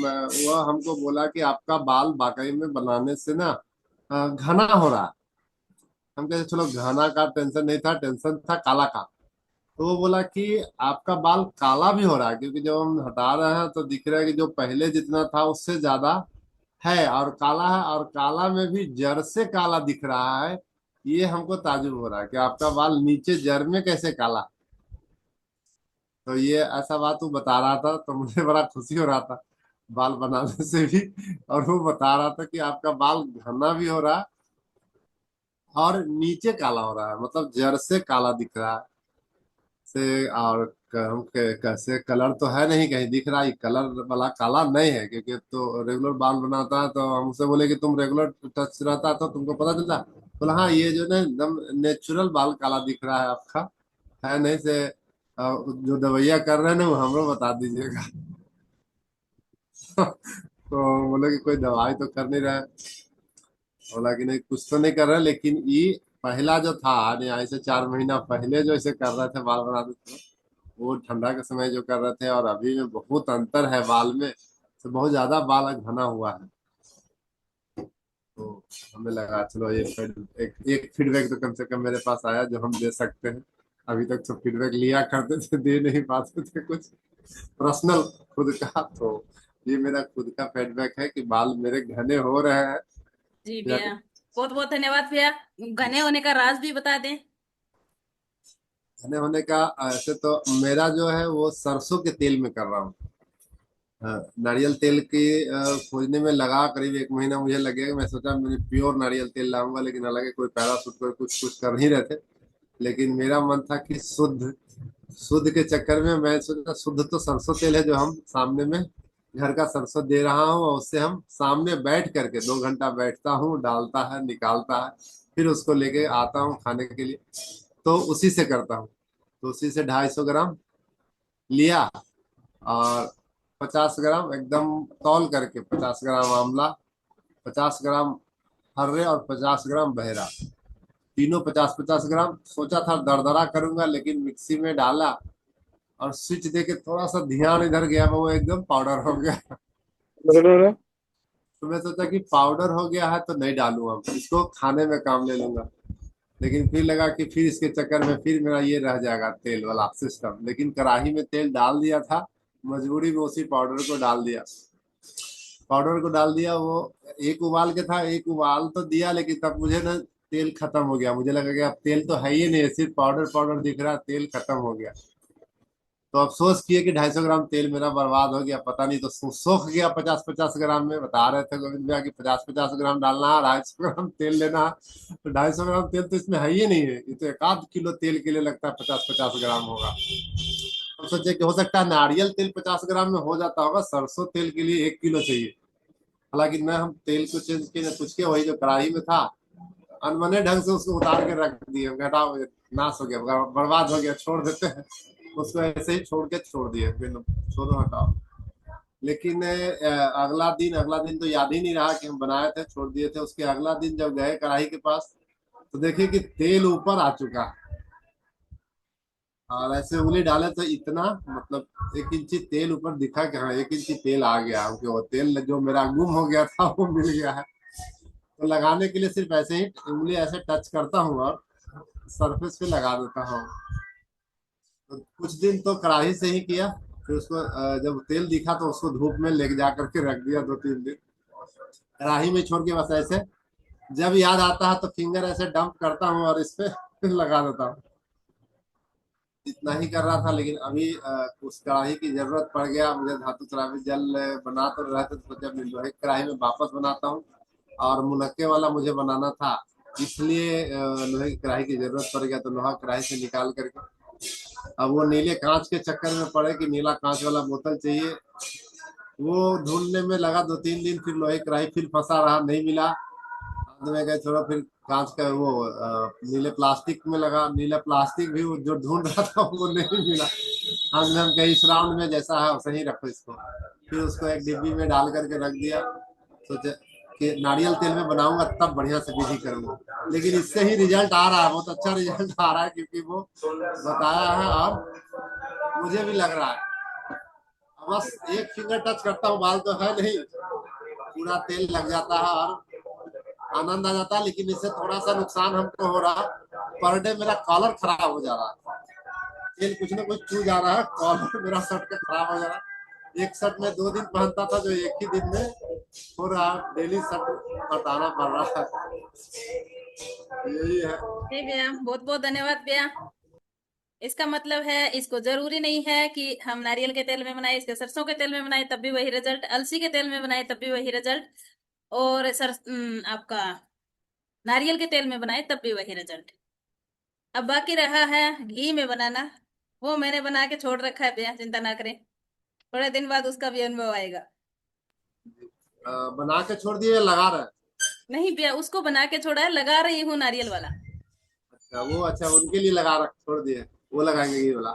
वो हमको बोला कि आपका बाल वाकई में बनाने से ना घना हो रहा है। हम कहे चलो घना का टेंशन नहीं था, टेंशन था काला का। तो वो बोला कि आपका बाल काला भी हो रहा है, क्योंकि जब हम हटा रहे हैं तो दिख रहा है कि जो पहले जितना था उससे ज्यादा है, और काला है, और काला में भी जड़ से काला दिख रहा है। ये हमको ताजुब हो रहा है कि आपका बाल नीचे जड़ में कैसे काला। तो ये ऐसा बात वो बता रहा था, तो मुझे बड़ा खुशी हो रहा था बाल बनाने से भी। और वो बता रहा था कि आपका बाल घना भी हो रहा है और नीचे काला हो रहा है, मतलब जड़ से काला दिख रहा है। से और कैसे कलर तो है नहीं कहीं दिख रहा है, कलर वाला काला नहीं है, क्योंकि तो रेगुलर बाल बनाता है तो हमसे बोले कि तुम रेगुलर टच रहता तो तुमको पता चलता। बोला हाँ, ये जो ना एकदम नेचुरल बाल काला दिख रहा है आपका, है नहीं से जो दवाइयाँ कर रहे हैं ना वो हमरो बता दीजिएगा। तो बोले कि कोई दवाई तो कर नहीं रहा है। बोला कि नहीं कुछ तो नहीं कर रहा, लेकिन ये पहला जो था यहाँ से 4 महीना पहले जो ऐसे कर रहे थे बाल बनाते थे, वो ठंडा के समय जो कर रहे थे और अभी में बहुत अंतर है बाल में। तो बहुत ज्यादा बाल घना हुआ है। तो हमें लगा चलो ये एक फीडबैक तो कम से कम मेरे पास आया जो हम दे सकते हैं। अभी तक तो फीडबैक लिया करते थे, दे नहीं पाते थे कुछ पर्सनल खुद का। तो ये मेरा खुद का फीडबैक है कि बाल मेरे घने हो रहे हैं। जी या भैया, बहुत बहुत धन्यवाद भैया। घने होने का राज भी बता दें। घने होने का ऐसे तो मेरा जो है वो सरसों के तेल में कर रहा हूँ। हाँ, नारियल तेल की खोजने में लगा करीब 1 महीना मुझे लगेगा। मैं सोचा मैंने प्योर नारियल तेल लाऊंगा, लेकिन हालांकि कोई पैराशूट कोई कुछ कुछ कर नहीं रहे थे। लेकिन मेरा मन था कि शुद्ध शुद्ध के चक्कर में मैं सोचा शुद्ध तो सरसों तेल है जो हम सामने में घर का सरसों दे रहा हूँ, और उससे हम सामने बैठ करके 2 घंटा बैठता हूँ, डालता है निकालता है, फिर उसको लेके आता हूँ खाने के लिए। तो उसी से करता हूँ। तो उसी से 250 ग्राम लिया, और 50 ग्राम एकदम तौल करके, 50 ग्राम आंवला, 50 ग्राम हर्रे, और 50 ग्राम बहरा, तीनों 50-50 ग्राम। सोचा था दरदरा करूंगा, लेकिन मिक्सी में डाला और स्विच दे के थोड़ा सा ध्यान इधर गया, वो एकदम पाउडर हो गया। बरोबर। तो मैं सोचा कि पाउडर हो गया है तो नहीं डालूंगा, अब इसको खाने में काम ले लूंगा। लेकिन फिर लगा कि फिर इसके चक्कर में फिर मेरा ये रह जाएगा तेल वाला सिस्टम, लेकिन कढ़ाई में तेल डाल दिया था, मजबूरी में उसी पाउडर को डाल दिया। पाउडर को डाल दिया, वो एक उबाल के था, एक उबाल तो दिया, लेकिन तब मुझे ना तेल खत्म हो गया। मुझे लगा कि अब तेल तो है ही नहीं, सिर्फ पाउडर पाउडर दिख रहा, तेल खत्म हो गया। तो अफसोस किए कि 250 ग्राम तेल मेरा बर्बाद हो गया। पता नहीं तो सूख गया 50-50 ग्राम में। बता रहे थे गोविंद भैया कि 50-50 ग्राम डालना है, 250 ग्राम तेल लेना है। तो 250 ग्राम तेल तो इसमें है ही नहीं है, ये तो 1/2 किलो तेल के लिए लगता है 50-50 ग्राम होगा। हम सोचे कि हो सकता है नारियल तेल 50 ग्राम में हो जाता होगा, सरसों तेल के लिए 1 किलो चाहिए। हालांकि न हम तेल को चेंज किए न कुछ के, वही जो कढ़ाई में था अनबने ढंग से उसको उतार के रख दिए। हटाओ ये नाश हो गया, बर्बाद हो गया, छोड़ देते हैं उसको, ऐसे ही छोड़ के छोड़ दिए, फिर छोड़ो हटाओ। लेकिन अगला दिन तो याद ही नहीं रहा कि हम बनाए थे, छोड़ दिए थे। उसके अगला दिन जब गए कढ़ाई के पास, तो देखिए कि तेल ऊपर आ चुका है। और ऐसे उंगली डाले तो इतना, मतलब 1 इंची तेल ऊपर दिखा कि हाँ 1 इंची तेल आ गया, क्योंकि वो तेल जो मेरा गुम हो गया था वो मिल गया है। तो लगाने के लिए सिर्फ ऐसे ही उंगली ऐसे टच करता हूँ और सरफेस पे लगा देता हूँ। तो कुछ दिन तो कढ़ाई से ही किया। फिर उसको जब तेल दिखा तो उसको धूप में ले जा करके रख दिया 2-3 दिन, कढ़ाई में छोड़ के। बस ऐसे जब याद आता है तो फिंगर ऐसे डंप करता हूँ और इस पे लगा देता हूँ। इतना ही कर रहा था, लेकिन अभी उस कढ़ाई की जरूरत पड़ गया मुझे। धातु शराबी जल बना तो रहे थे, तो जब लोहे की कढ़ाई में वापस बनाता हूँ, और मुनक्के वाला मुझे बनाना था, इसलिए लोहे की कढ़ाई की जरूरत पड़ गया। तो लोहा कढ़ाई से निकाल करके अब वो नीले कांच के चक्कर में पड़े कि नीला कांच वाला बोतल चाहिए, वो ढूंढने में लगा 2-3 दिन। फिर लोहे कढ़ाई फिर फंसा रहा, नहीं मिला। अंत में गए छोड़ो, फिर कांच का वो नीले प्लास्टिक में लगा, नीला प्लास्टिक भी वो जो ढूंढ रहा था वो नहीं मिला। अंत में हम कहीं इस राउंड में जैसा है वैसे ही रखो इसको। फिर उसको एक डिब्बी में डाल करके रख दिया। सोचे कि नारियल तेल में बनाऊंगा तब बढ़िया से विधि करूंगा। लेकिन इससे ही रिजल्ट आ रहा है, बहुत अच्छा रिजल्ट आ रहा है, क्योंकि वो बताया है और मुझे भी लग रहा है। बस एक फिंगर टच करता हूँ, बाल तो है नहीं, पूरा तेल लग जाता है और आनंद आ जाता है। लेकिन इससे थोड़ा सा नुकसान हमको हो रहा, पर डे मेरा कॉलर खराब हो जा रहा है, तेल कुछ ना कुछ चू जा रहा है, कॉलर मेरा शर्ट का खराब हो जा रहा है। एक शर्ट में 2 दिन पहनता था, जो एक ही दिन में हो रहा, डेली शर्ट हटाना पड़ रहा है, यही है। जी भैया, बहुत बहुत धन्यवाद भैया। इसका मतलब है इसको जरूरी नहीं है कि हम नारियल के तेल में बनाए, इसके सरसों के तेल में बनाए तब भी वही रिजल्ट, अलसी के तेल में बनाए तब भी वही रिजल्ट, और आपका नारियल के तेल में बनाए तब भी वही रिजल्ट। अब बाकी रहा है घी में बनाना, वो मैंने बना के छोड़ रखा है भैया, चिंता ना करें, थोड़े दिन बाद उसका भी अनुभव आएगा। बना के छोड़ दिए, लगा रहे हैं? नहीं भैया, उसको बना के छोड़ा है, लगा रही हूँ नारियल वाला। अच्छा वो, अच्छा उनके लिए लगा रख छोड़ दिए, वो लगाएंगे ये वाला।